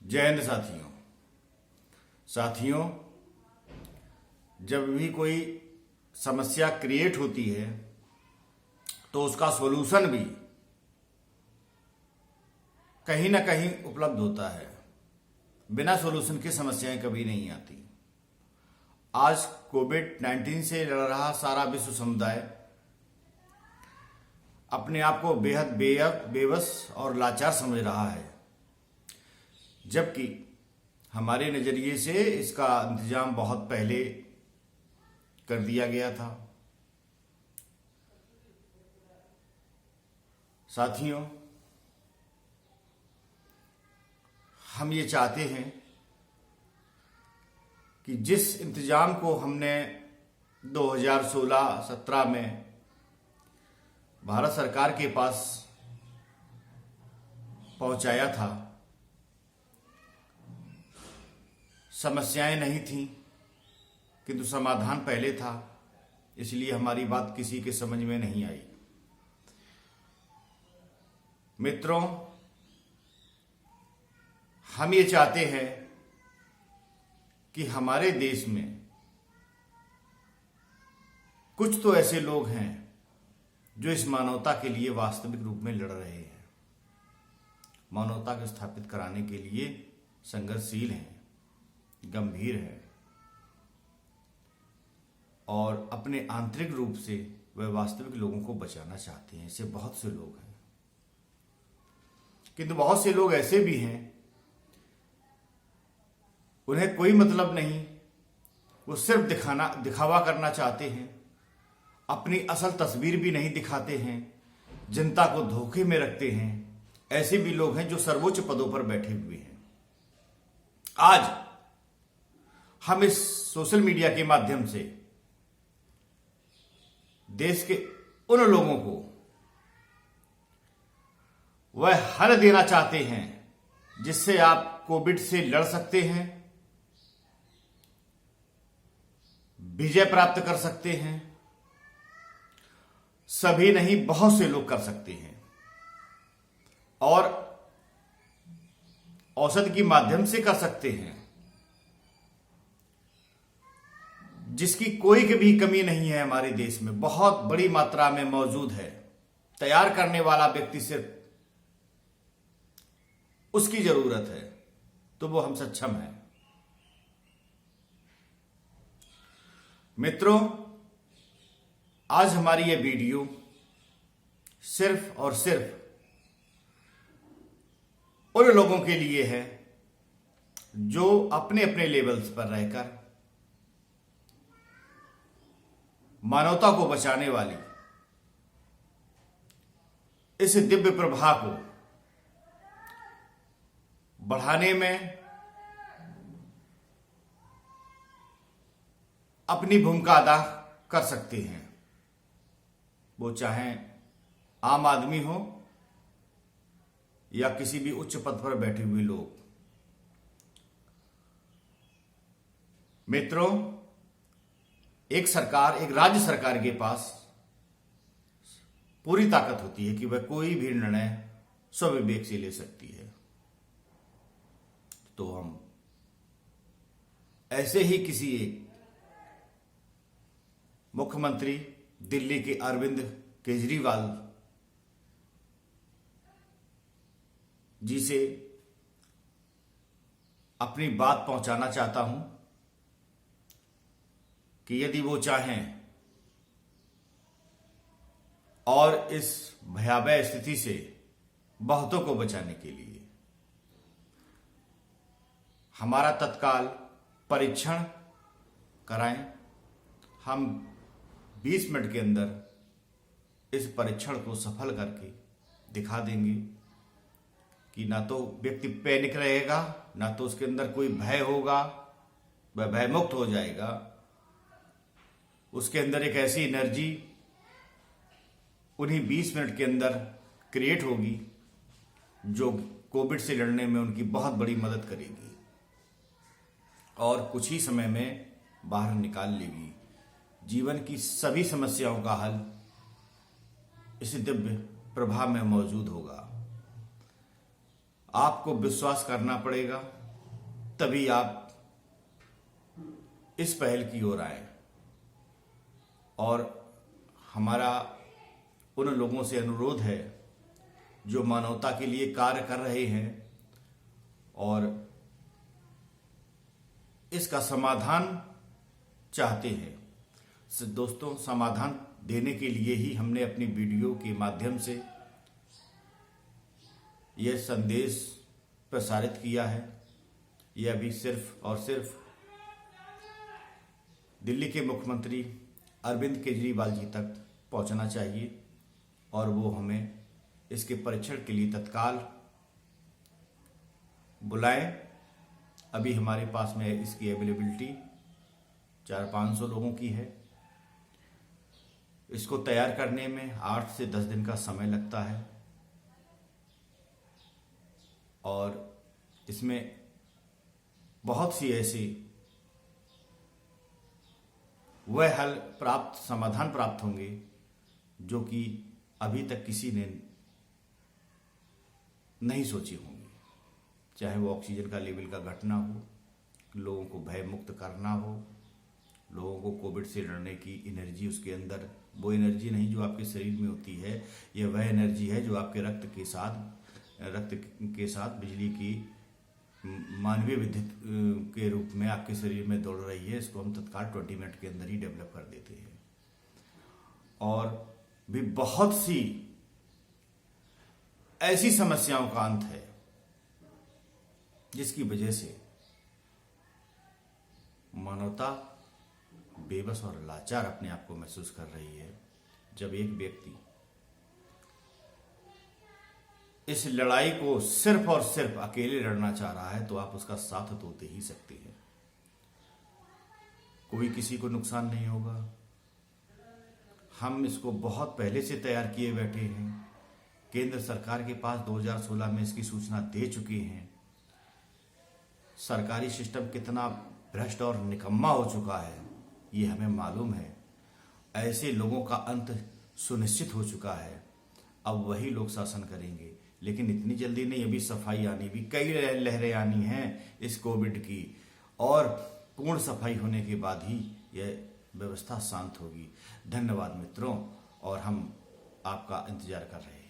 जय हिंद साथियों, जब भी कोई समस्या क्रिएट होती है तो उसका सॉल्यूशन भी कहीं ना कहीं उपलब्ध होता है। बिना सॉल्यूशन के समस्याएं कभी नहीं आती। आज कोविड-19 से लड़ रहा सारा विश्व समुदाय अपने आप को बेहद बेबस और लाचार समझ रहा है, जबकि हमारे नजरिए से इसका इंतजाम बहुत पहले कर दिया गया था। साथियों, हम ये चाहते हैं कि जिस इंतजाम को हमने 2016-17 में भारत सरकार के पास पहुंचाया था, समस्याएं नहीं थीं किंतु समाधान पहले था, इसलिए हमारी बात किसी के समझ में नहीं आई। मित्रों, हम ये चाहते हैं कि हमारे देश में कुछ तो ऐसे लोग हैं जो इस मानवता के लिए वास्तविक रूप में लड़ रहे हैं, मानवता को स्थापित कराने के लिए संघर्षशील हैं, गंभीर है और अपने आंतरिक रूप से वह वास्तविक लोगों को बचाना चाहते हैं। ऐसे बहुत से लोग हैं, किंतु बहुत से लोग ऐसे भी हैं, उन्हें कोई मतलब नहीं, वो सिर्फ दिखावा करना चाहते हैं, अपनी असल तस्वीर भी नहीं दिखाते हैं, जनता को धोखे में रखते हैं। ऐसे भी लोग हैं जो सर्वोच्च पदों पर बैठे हुए हैं। आज हम इस सोशल मीडिया के माध्यम से देश के उन लोगों को वह हल देना चाहते हैं जिससे आप कोविड से लड़ सकते हैं, विजय प्राप्त कर सकते हैं। सभी नहीं, बहुत से लोग कर सकते हैं और औषधि के माध्यम से कर सकते हैं, जिसकी कोई भी कमी नहीं है। हमारे देश में बहुत बड़ी मात्रा में मौजूद है। तैयार करने वाला व्यक्ति सिर्फ उसकी जरूरत है, तो वो हम सक्षम हैं। मित्रों, आज हमारी ये वीडियो सिर्फ और सिर्फ उन लोगों के लिए है जो अपने अपने लेवल्स पर रहकर मानवता को बचाने वाली इस दिव्य प्रभा को बढ़ाने में अपनी भूमिका अदा कर सकते हैं। वो चाहे आम आदमी हो या किसी भी उच्च पद पर बैठे हुए लोग। मित्रों, एक राज्य सरकार के पास पूरी ताकत होती है कि वह कोई भी निर्णय स्वविवेक से ले सकती है। तो हम ऐसे ही किसी एक मुख्यमंत्री दिल्ली के अरविंद केजरीवाल जी से अपनी बात पहुंचाना चाहता हूं कि यदि वो चाहें और इस भयावह स्थिति से बहुतों को बचाने के लिए हमारा तत्काल परीक्षण कराएं। हम 20 मिनट के अंदर इस परीक्षण को सफल करके दिखा देंगे कि ना तो व्यक्ति पैनिक रहेगा, ना तो उसके अंदर कोई भय होगा, वह भयमुक्त हो जाएगा। उसके अंदर एक ऐसी एनर्जी उन्हीं 20 मिनट के अंदर क्रिएट होगी जो कोविड से लड़ने में उनकी बहुत बड़ी मदद करेगी और कुछ ही समय में बाहर निकाल लेगी। जीवन की सभी समस्याओं का हल इस दिव्य प्रभा में मौजूद होगा। आपको विश्वास करना पड़ेगा, तभी आप इस पहल की ओर आए। और हमारा उन लोगों से अनुरोध है जो मानवता के लिए कार्य कर रहे हैं और इसका समाधान चाहते हैं। दोस्तों, समाधान देने के लिए ही हमने अपनी वीडियो के माध्यम से यह संदेश प्रसारित किया है। यह अभी सिर्फ और सिर्फ दिल्ली के मुख्यमंत्री अरविंद केजरीवाल जी तक पहुंचना चाहिए और वो हमें इसके परीक्षण के लिए तत्काल बुलाएं। अभी हमारे पास में इसकी अवेलेबिलिटी 400-500 लोगों की है। इसको तैयार करने में 8 से 10 दिन का समय लगता है और इसमें बहुत सी ऐसी वह समाधान प्राप्त होंगे जो कि अभी तक किसी ने नहीं सोची होंगी। चाहे वो ऑक्सीजन का लेवल का घटना हो, लोगों को भय मुक्त करना हो, लोगों को कोविड से लड़ने की एनर्जी उसके अंदर, वो एनर्जी नहीं जो आपके शरीर में होती है, यह वह एनर्जी है जो आपके रक्त के साथ बिजली की मानवीय विद्युत के रूप में आपके शरीर में दौड़ रही है। इसको हम तत्काल 20 मिनट के अंदर ही डेवलप कर देते हैं। और भी बहुत सी ऐसी समस्याओं का अंत है जिसकी वजह से मानवता बेबस और लाचार अपने आप को महसूस कर रही है। जब एक व्यक्ति इस लड़ाई को सिर्फ और सिर्फ अकेले लड़ना चाह रहा है तो आप उसका साथ तो दे ही सकते हैं। कोई किसी को नुकसान नहीं होगा। हम इसको बहुत पहले से तैयार किए बैठे हैं। केंद्र सरकार के पास 2016 में इसकी सूचना दे चुके हैं। सरकारी सिस्टम कितना भ्रष्ट और निकम्मा हो चुका है ये हमें मालूम है। ऐसे लोगों का अंत सुनिश्चित हो चुका है। अब वही लोग शासन करेंगे, लेकिन इतनी जल्दी नहीं। अभी सफाई आनी भी, कई लहरें आनी हैं इस कोविड की, और पूर्ण सफाई होने के बाद ही यह व्यवस्था शांत होगी। धन्यवाद मित्रों, और हम आपका इंतजार कर रहे हैं।